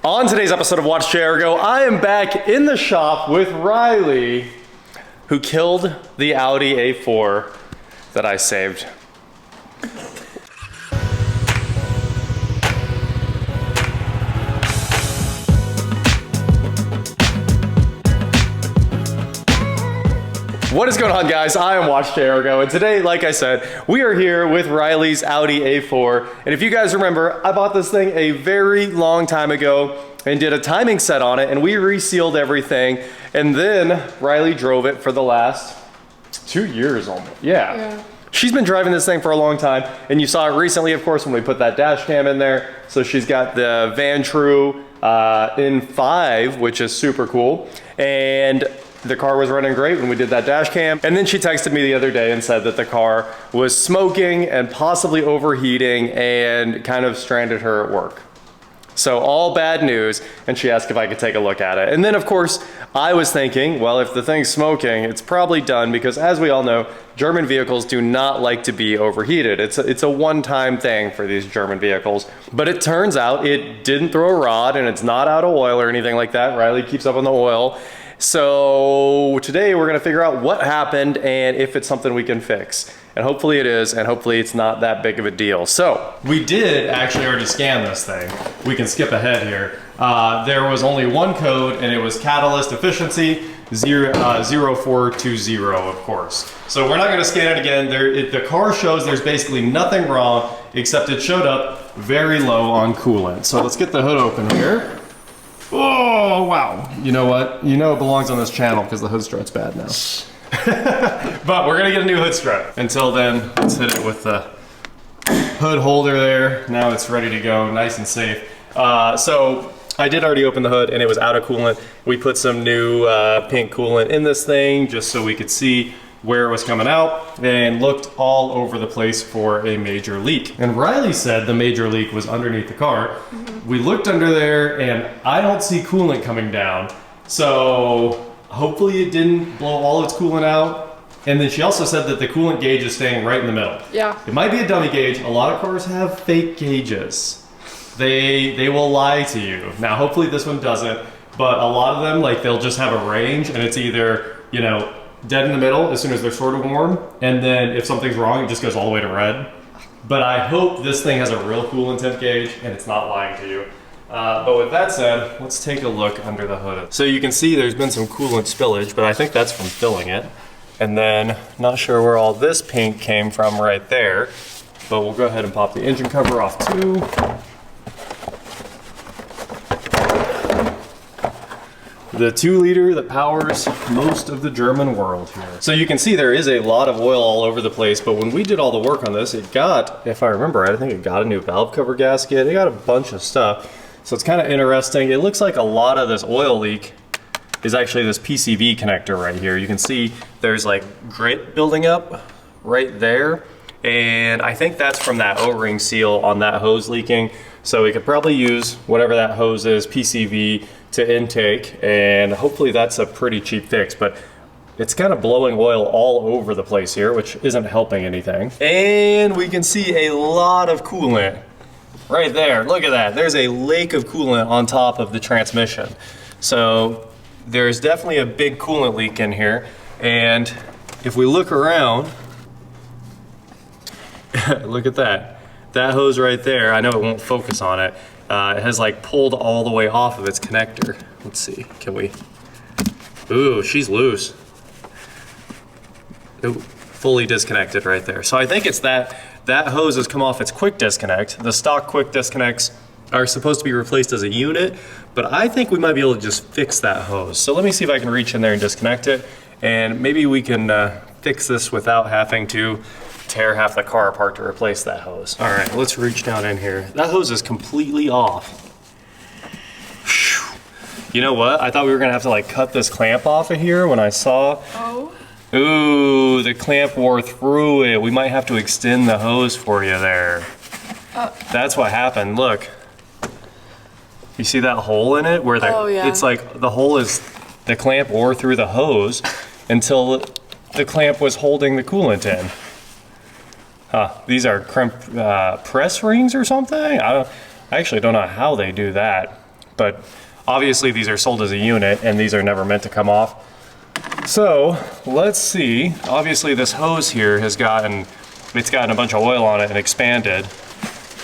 On today's episode of WatchJRGo, I am back in the shop with Riley, who killed the Audi A4 that I saved. What is going on, guys? I am WatchJRGo, and today, like I said, we are here with Riley's Audi A4. And if you guys remember, I bought this thing a very long time ago and did a timing set on it, and we resealed everything. And then Riley drove it for the last 2 years almost. Yeah. She's been driving this thing for a long time, and you saw it recently, of course, when we put that dash cam in there. So she's got the Van True in 5, which is super cool. And the car was running great when we did that dash cam. And then she texted me the other day and said that the car was smoking and possibly overheating and kind of stranded her at work. So all bad news, and she asked if I could take a look at it. And then of course, I was thinking, well, if the thing's smoking, it's probably done, because as we all know, German vehicles do not like to be overheated. It's a one-time thing for these German vehicles. But it turns out it didn't throw a rod, and it's not out of oil or anything like that. Riley keeps up on the oil. So today we're gonna figure out what happened and if it's something we can fix. And hopefully it is, and hopefully it's not that big of a deal. So we did actually already scan this thing. We can skip ahead here. There was only one code, and it was catalyst efficiency 0420, of course. So we're not gonna scan it again. The car shows there's basically nothing wrong, except it showed up very low on coolant. So let's get the hood open here. Oh, wow. You know what? You know it belongs on this channel because the hood strut's bad now. But we're gonna get a new hood strut. Until then, let's hit it with the hood holder there. Now it's ready to go, nice and safe. So I did already open the hood, and it was out of coolant. We put some new pink coolant in this thing just so we could see where it was coming out, and looked all over the place for a major leak. And Riley said the major leak was underneath the car. We looked under there, and I don't see coolant coming down. So hopefully it didn't blow all its coolant out. And then she also said that the coolant gauge is staying right in the middle. Yeah. It might be a dummy gauge. A lot of cars have fake gauges. They will lie to you. Now, hopefully this one doesn't, but a lot of them, like, they'll just have a range, and it's either, you know, dead in the middle as soon as they're sort of warm, and then if something's wrong, it just goes all the way to red. But I hope this thing has a real coolant temp gauge and it's not lying to you. But with that said, let's take a look under the hood. So you can see there's been some coolant spillage, but I think that's from filling it. And then, not sure where all this pink came from right there, but we'll go ahead and pop the engine cover off too. The 2-liter that powers most of the German world here. So you can see there is a lot of oil all over the place, but when we did all the work on this, it got, if I remember right, I think it got a new valve cover gasket. It got a bunch of stuff. So it's kind of interesting. It looks like a lot of this oil leak is actually this PCV connector right here. You can see there's like grit building up right there. And I think that's from that O-ring seal on that hose leaking. So we could probably use whatever that hose is, PCV, to intake, and hopefully that's a pretty cheap fix. But it's kind of blowing oil all over the place here, which isn't helping anything. And we can see a lot of coolant right there. Look at that. There's a lake of coolant on top of the transmission. So there's definitely a big coolant leak in here. And if we look around, look at that. That hose right there, I know it won't focus on it. It has like pulled all the way off of its connector. Let's see, can we? Ooh, she's loose. Ooh, fully disconnected right there. So I think it's that hose has come off its quick disconnect. The stock quick disconnects are supposed to be replaced as a unit, but I think we might be able to just fix that hose. So let me see if I can reach in there and disconnect it, and maybe we can fix this without having to tear half the car apart to replace that hose. All right, let's reach down in here. That hose is completely off. Whew. You know what? I thought we were gonna have to like cut this clamp off of here when I saw. Oh. Ooh, the clamp wore through it. We might have to extend the hose for you there. That's what happened, look. You see that hole in it? Where it's like the hole is, the clamp wore through the hose until the clamp was holding the coolant in. These are press rings or something? I actually don't know how they do that. but obviously these are sold as a unit and these are never meant to come off. So let's see, obviously this hose here has gotten a bunch of oil on it and expanded.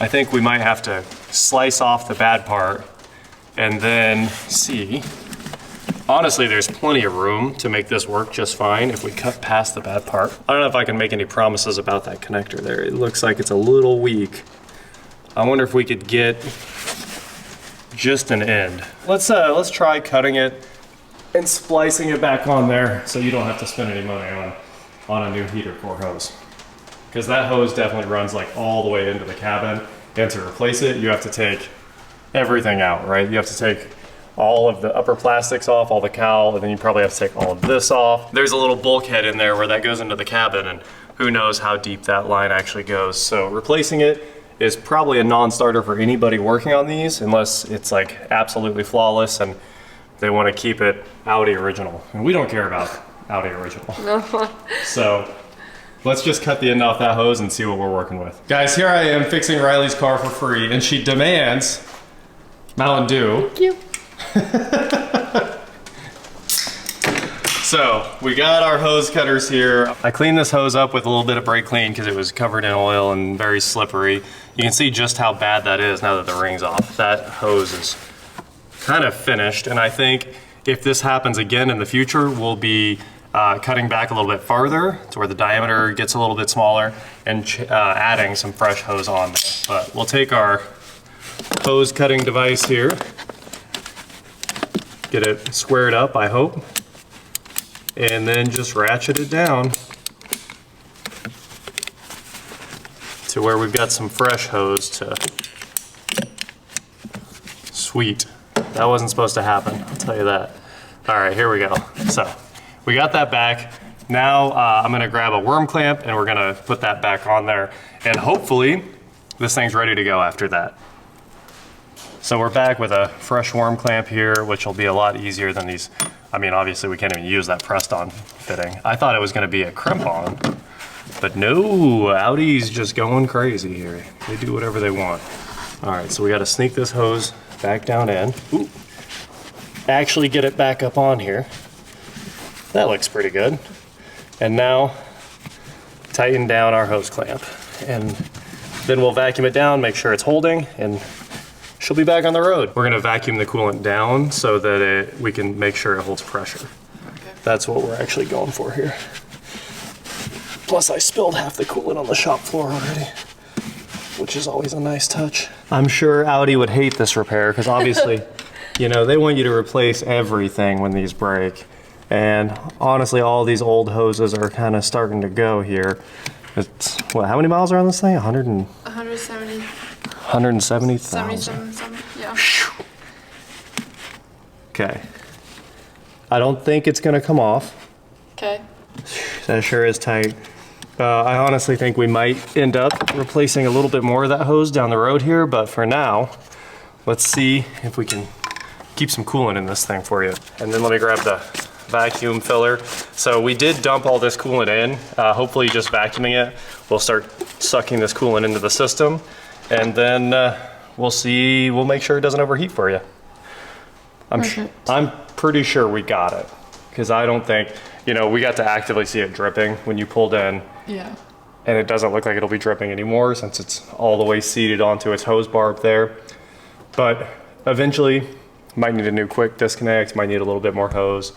I think we might have to slice off the bad part and then see. Honestly, there's plenty of room to make this work just fine if we cut past the bad part. I don't know if I can make any promises about that connector there. It looks like it's a little weak. I wonder if we could get just an end. Let's try cutting it and splicing it back on there so you don't have to spend any money on a new heater core hose. Because that hose definitely runs like all the way into the cabin, and to replace it, you have to take everything out, right? You have to take all of the upper plastics off, all the cowl, and then you probably have to take all of this off. There's a little bulkhead in there where that goes into the cabin, and who knows how deep that line actually goes. So replacing it is probably a non-starter for anybody working on these, unless it's like absolutely flawless and they want to keep it Audi original. And we don't care about Audi original. No. So let's just cut the end off that hose and see what we're working with. Guys, here I am fixing Riley's car for free, and she demands Mountain Dew. Thank you. So we got our hose cutters here. I cleaned this hose up with a little bit of brake clean because it was covered in oil and very slippery. You can see just how bad that is now that the ring's off. That hose is kind of finished, and I think if this happens again in the future, we'll be cutting back a little bit farther to where the diameter gets a little bit smaller and adding some fresh hose on there. But we'll take our hose cutting device here, get it squared up, I hope, and then just ratchet it down to where we've got some fresh hose to. Sweet. That wasn't supposed to happen, I'll tell you that. All right, here we go. So we got that back. Now I'm gonna grab a worm clamp and we're gonna put that back on there, and hopefully this thing's ready to go after that. So we're back with a fresh worm clamp here, which will be a lot easier than these. I mean, obviously we can't even use that pressed on fitting. I thought it was gonna be a crimp on, but no, Audi's just going crazy here. They do whatever they want. All right, so we gotta sneak this hose back down in. Ooh. Actually get it back up on here. That looks pretty good. And now tighten down our hose clamp. And then we'll vacuum it down, make sure it's holding, and she'll be back on the road. We're gonna vacuum the coolant down so that we can make sure it holds pressure. Okay. That's what we're actually going for here. Plus I spilled half the coolant on the shop floor already, which is always a nice touch. I'm sure Audi would hate this repair because obviously, you know, they want you to replace everything when these break. And honestly, all these old hoses are kind of starting to go here. It's, what, how many miles are on this thing? 170. 170,000. 77, yeah. Okay. I don't think it's gonna come off. Okay. That sure is tight. I honestly think we might end up replacing a little bit more of that hose down the road here, but for now, let's see if we can keep some coolant in this thing for you. And then let me grab the vacuum filler. So we did dump all this coolant in. Hopefully just vacuuming it will start sucking this coolant into the system. And then we'll make sure it doesn't overheat for you. I'm pretty sure we got it. Because I don't think, you know, we got to actively see it dripping when you pulled in. Yeah. And it doesn't look like it'll be dripping anymore since it's all the way seated onto its hose bar up there. But eventually, might need a new quick disconnect, might need a little bit more hose.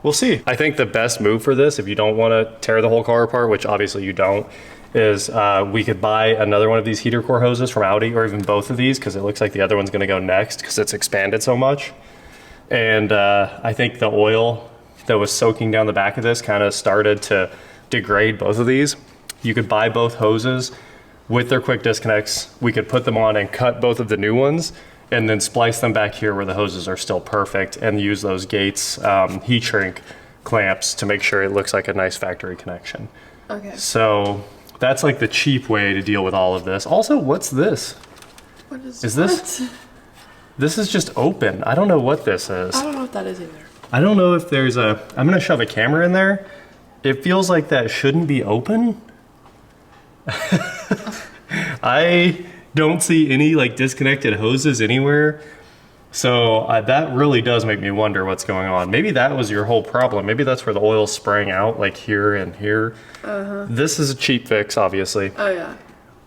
We'll see. I think the best move for this, if you don't want to tear the whole car apart, which obviously you don't, is we could buy another one of these heater core hoses from Audi, or even both of these, because it looks like the other one's going to go next because it's expanded so much. And I think the oil that was soaking down the back of this kind of started to degrade both of these. You could buy both hoses with their quick disconnects. We could put them on and cut both of the new ones and then splice them back here where the hoses are still perfect and use those Gates heat shrink clamps to make sure it looks like a nice factory connection. Okay. So that's like the cheap way to deal with all of this. Also, what's this? What is this? This is just open. I don't know what this is. I don't know what that is either. I don't know if there's a, I'm gonna shove a camera in there. It feels like that shouldn't be open. I don't see any like disconnected hoses anywhere. So that really does make me wonder what's going on. Maybe that was your whole problem. Maybe that's where the oil's spraying out, like here and here. This is a cheap fix, obviously. Oh yeah.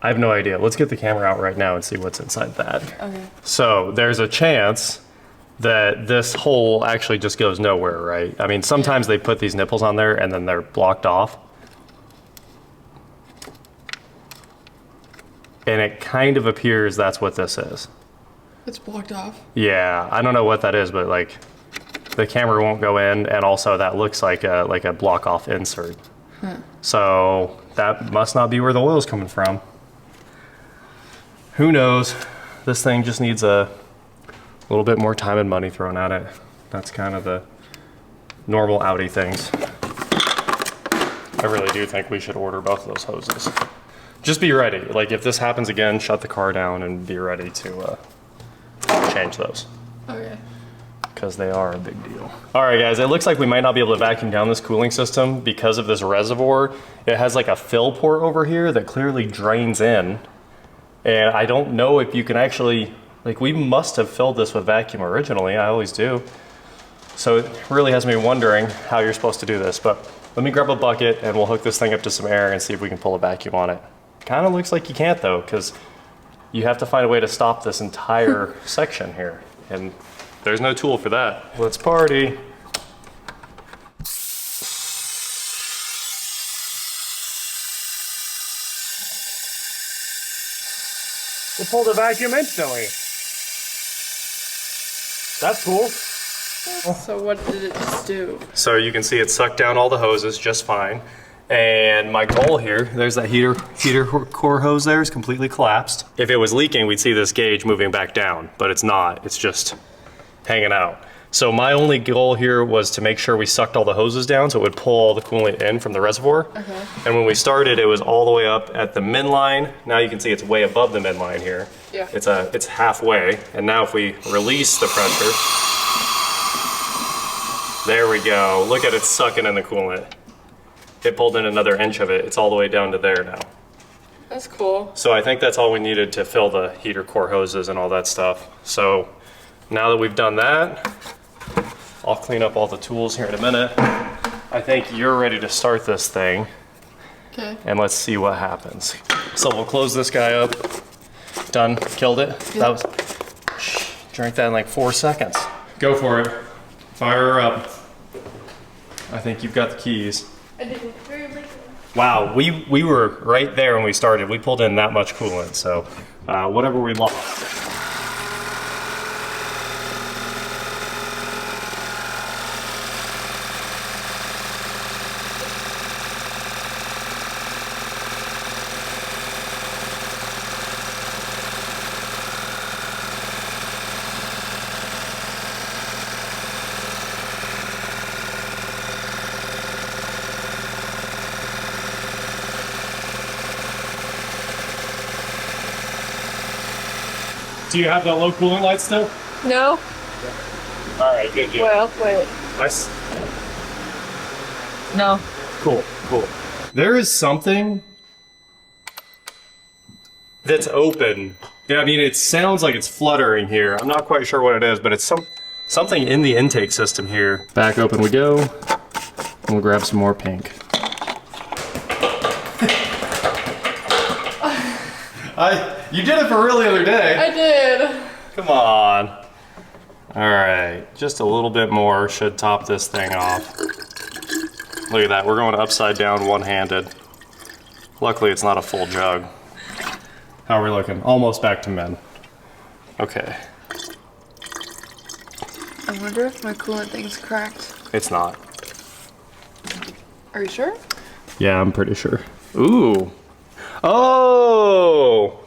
I have no idea. Let's get the camera out right now and see what's inside that. Okay. So there's a chance that this hole actually just goes nowhere, right? I mean, sometimes they put these nipples on there and then they're blocked off. And it kind of appears that's what this is. It's blocked off. Yeah, I don't know what that is, but like the camera won't go in, and also that looks like a block off insert. So that must not be where the oil's coming from. Who knows? This thing just needs a little bit more time and money thrown at it. That's kind of the normal Audi things. I really do think we should order both of those hoses. Just be ready. Like if this happens again, shut the car down and be ready to change those. Okay. Because they are a big deal. All right, guys, it looks like we might not be able to vacuum down this cooling system because of this reservoir. It has like a fill port over here that clearly drains in. And I don't know if you can actually, like we must have filled this with vacuum originally, I always do. So it really has me wondering how you're supposed to do this, but let me grab a bucket and we'll hook this thing up to some air and see if we can pull a vacuum on it. Kind of looks like you can't though, because you have to find a way to stop this entire section here. And there's no tool for that. Let's party. We'll pull the vacuum instantly. That's cool. So what did it just do? So you can see it sucked down all the hoses just fine. And my goal here, there's that heater core hose there is completely collapsed. If it was leaking, we'd see this gauge moving back down, but it's not, it's just hanging out. So my only goal here was to make sure we sucked all the hoses down so it would pull all the coolant in from the reservoir. Okay. And when we started, it was all the way up at the min line. Now you can see it's way above the min line here. Yeah. It's halfway. And now if we release the pressure, there we go. Look at it sucking in the coolant. It pulled in another inch of it. It's all the way down to there now. That's cool. So I think that's all we needed to fill the heater core hoses and all that stuff. So now that we've done that, I'll clean up all the tools here in a minute. I think you're ready to start this thing. Okay. And let's see what happens. So we'll close this guy up. Done, killed it. Yeah. That was, drank that in like 4 seconds. Go for it. Fire her up. I think you've got the keys. I didn't. Very late. Wow, we were right there when we started. We pulled in that much coolant, so whatever we lost. Do you have the low cooling light still? No. All right, good deal. Well, wait. Nice. No. Cool, cool. There is something that's open. Yeah, I mean, it sounds like it's fluttering here. I'm not quite sure what it is, but it's something in the intake system here. Back open we go. And we'll grab some more pink. You did it for real the other day. I did. Come on. All right, just a little bit more should top this thing off. Look at that, we're going upside down one-handed. Luckily it's not a full jug. How are we looking? Almost back to men. Okay. I wonder if my coolant thing's cracked. It's not. Are you sure? Yeah, I'm pretty sure. Ooh. Oh!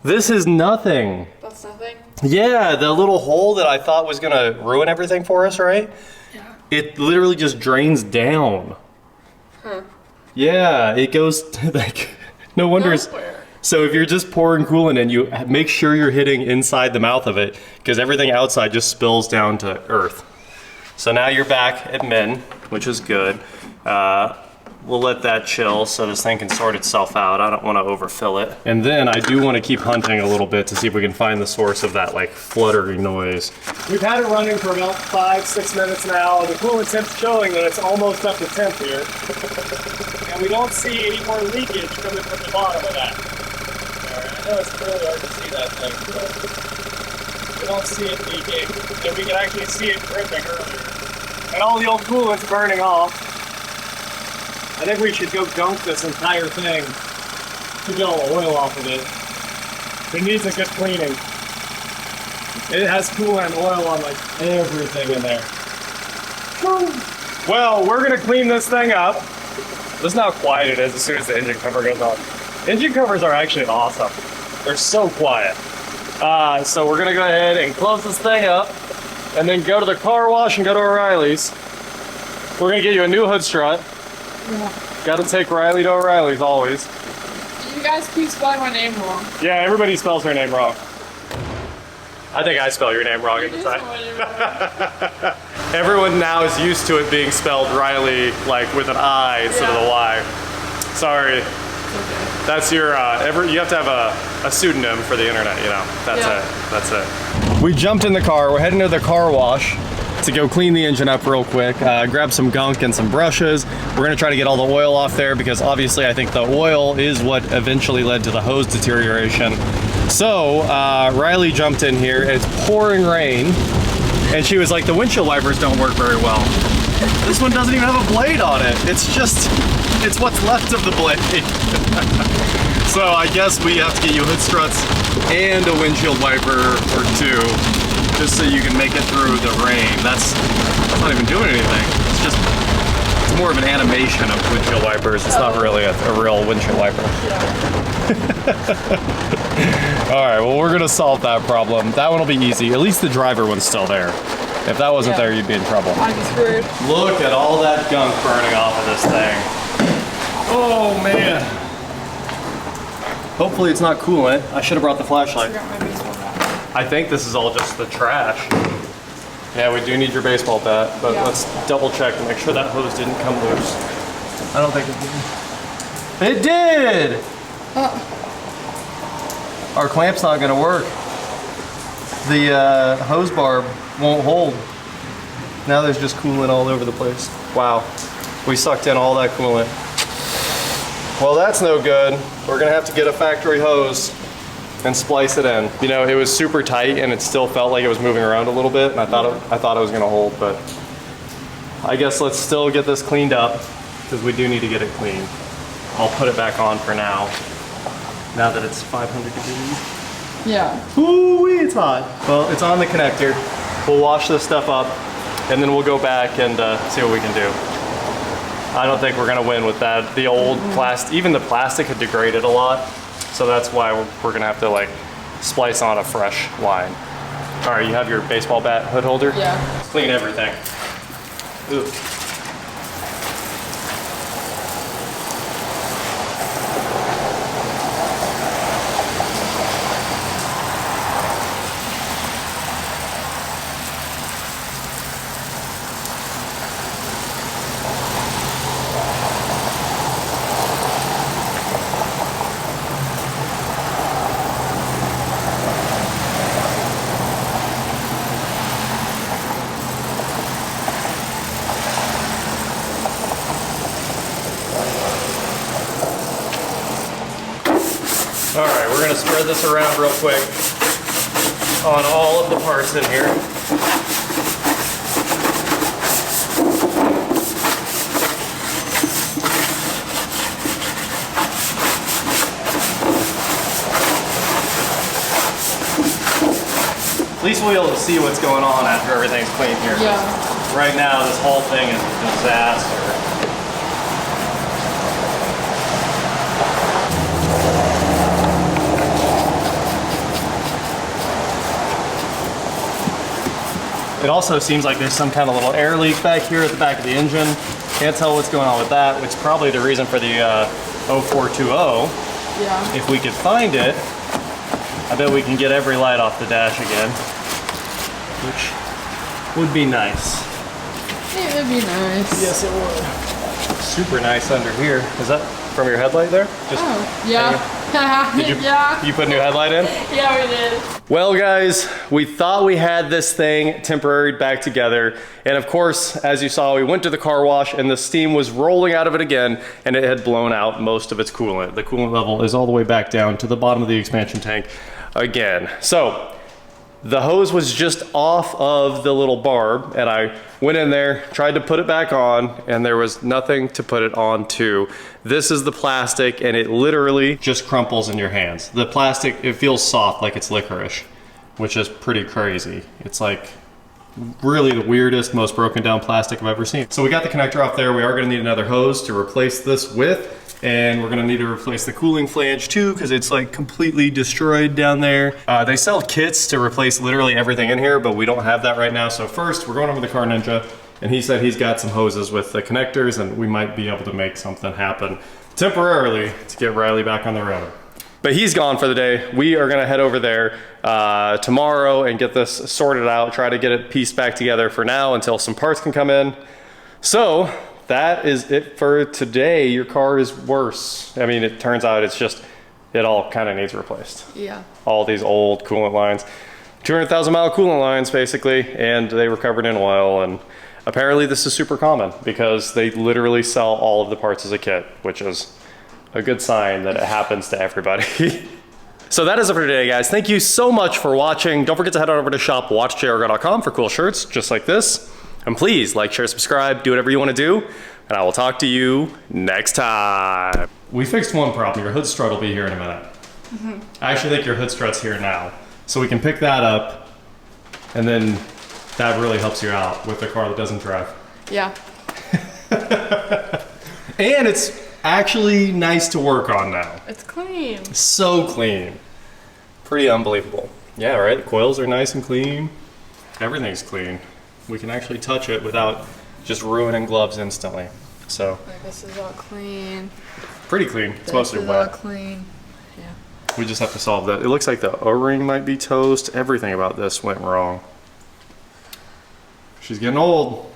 This is nothing. That's nothing? Yeah, the little hole that I thought was gonna ruin everything for us, right? Yeah. It literally just drains down. Huh. Yeah, it goes to like, no wonder. Nowhere. So if you're just pouring coolant in, you make sure you're hitting inside the mouth of it because everything outside just spills down to earth. So now you're back at min, which is good. We'll let that chill so this thing can sort itself out. I don't want to overfill it. And then I do want to keep hunting a little bit to see if we can find the source of that like fluttering noise. We've had it running for about 5-6 minutes now. The coolant temp's showing that it's almost up to temp here. And we don't see any more leakage coming from the bottom of that. Alright, I know it's really hard to see that thing, but we don't see it leaking. And we can actually see it dripping earlier. And all the old coolant's burning off. I think we should go dunk this entire thing to get all the oil off of it. It needs a good cleaning. It has coolant oil on like everything in there. Well, we're gonna clean this thing up. This is how quiet it is as soon as the engine cover goes on. Engine covers are actually awesome. They're so quiet. So we're gonna go ahead and close this thing up and then go to the car wash and go to O'Reilly's. We're gonna get you a new hood strut. Yeah. Gotta take Riley to O'Reilly's always. You guys keep spelling my name wrong. Yeah, everybody spells her name wrong. I think I spell your name wrong You at the do time. spell my name wrong. Everyone now is used to it being spelled Riley, like with an I instead of the Y. Sorry. Okay. That's your, you have to have a pseudonym for the internet, you know. That's Yeah. it. That's it. We jumped in the car. We're heading to the car wash to go clean the engine up real quick, grab some gunk and some brushes. We're gonna try to get all the oil off there because obviously I think the oil is what eventually led to the hose deterioration. So Riley jumped in here, it's pouring rain, and she was like, the windshield wipers don't work very well. This one doesn't even have a blade on it. It's what's left of the blade. So I guess we have to get you hood struts and a windshield wiper or two, just so you can make it through the rain. That's not even doing anything. It's more of an animation of windshield wipers. It's not really a real windshield wiper. All right, well, we're gonna solve that problem. That one will be easy. At least the driver one's still there. If that wasn't there, you'd be in trouble. I'd be screwed. Look at all that gunk burning off of this thing. Oh, man. Hopefully it's not coolant. I should have brought the I flashlight. got my baseball bat. I think this is all just the trash. Yeah, we do need your baseball bat, but Yeah. let's double check to make sure that hose didn't come loose. I don't think it did. It did! Our clamp's not gonna work. The hose barb won't hold. Now there's just coolant all over the place. Wow, we sucked in all that coolant. Well, that's no good. We're gonna have to get a factory hose and splice it in. You know, it was super tight and it still felt like it was moving around a little bit, and I thought it was gonna hold, but I guess let's still get this cleaned up because we do need to get it clean. I'll put it back on for now that it's 500 degrees. Yeah. Ooh, it's hot. Well, it's on the connector. We'll wash this stuff up and then we'll go back and see what we can do. I don't think we're gonna win with that. The old plastic, even the plastic had degraded a lot. So that's why we're gonna have to like splice on a fresh line. All right, you have your baseball bat hood holder? Yeah. Clean everything. Ooh. All right, we're gonna spread this around real quick on all of the parts in here. At least we'll be able to see what's going on after everything's clean here. Yeah. Right now, this whole thing is a disaster. It also seems like there's some kind of little air leak back here at the back of the engine. Can't tell what's going on with that, which is probably the reason for the 0420. Yeah. If we could find it, I bet we can get every light off the dash again, which would be nice. It would be nice. Yes, it would. super nice under here. Is that from your headlight there? Just Oh, yeah. Did you, Yeah. you put a new headlight in? Yeah, we did. Well guys, we thought we had this thing temporary back together. And of course, as you saw, we went to the car wash and the steam was rolling out of it again and it had blown out most of its coolant. The coolant level is all the way back down to the bottom of the expansion tank again. So the hose was just off of the little barb and I went in there, tried to put it back on, and there was nothing to put it on to. This is the plastic and it literally just crumples in your hands. The plastic, it feels soft like it's licorice, which is pretty crazy. It's like really the weirdest, most broken down plastic I've ever seen. So we got the connector off there. We are gonna need another hose to replace this with. And we're gonna need to replace the cooling flange too, because it's like completely destroyed down there. They sell kits to replace literally everything in here, but we don't have that right now. So first, we're going over to the Car Ninja, and he said he's got some hoses with the connectors, and we might be able to make something happen temporarily to get Riley back on the road. But he's gone for the day. We are gonna head over there tomorrow and get this sorted out, try to get it pieced back together for now until some parts can come in. So, that is it for today. Your car is worse. I mean, it turns out it's just, it all kind of needs replaced. Yeah. All these old coolant lines, 200,000 mile coolant lines basically, and they were covered in oil. And apparently this is super common because they literally sell all of the parts as a kit, which is a good sign that it happens to everybody. So that is it for today, guys. Thank you so much for watching. Don't forget to head on over to shop WatchJRGo.com for cool shirts just like this. And please like, share, subscribe, do whatever you want to do, and I will talk to you next time. We fixed one problem. Your hood strut will be here in a minute. I actually think your hood strut's here now. So we can pick that up, and then that really helps you out with a car that doesn't drive. Yeah. And it's actually nice to work on now. It's clean. So clean. Pretty unbelievable. Yeah, right? The coils are nice and clean. Everything's clean. We can actually touch it without just ruining gloves instantly. So Like this is all clean. pretty clean. It's mostly This is all wet. clean. Yeah. We just have to solve that. It looks like the O-ring might be toast. Everything about this went wrong. She's getting old.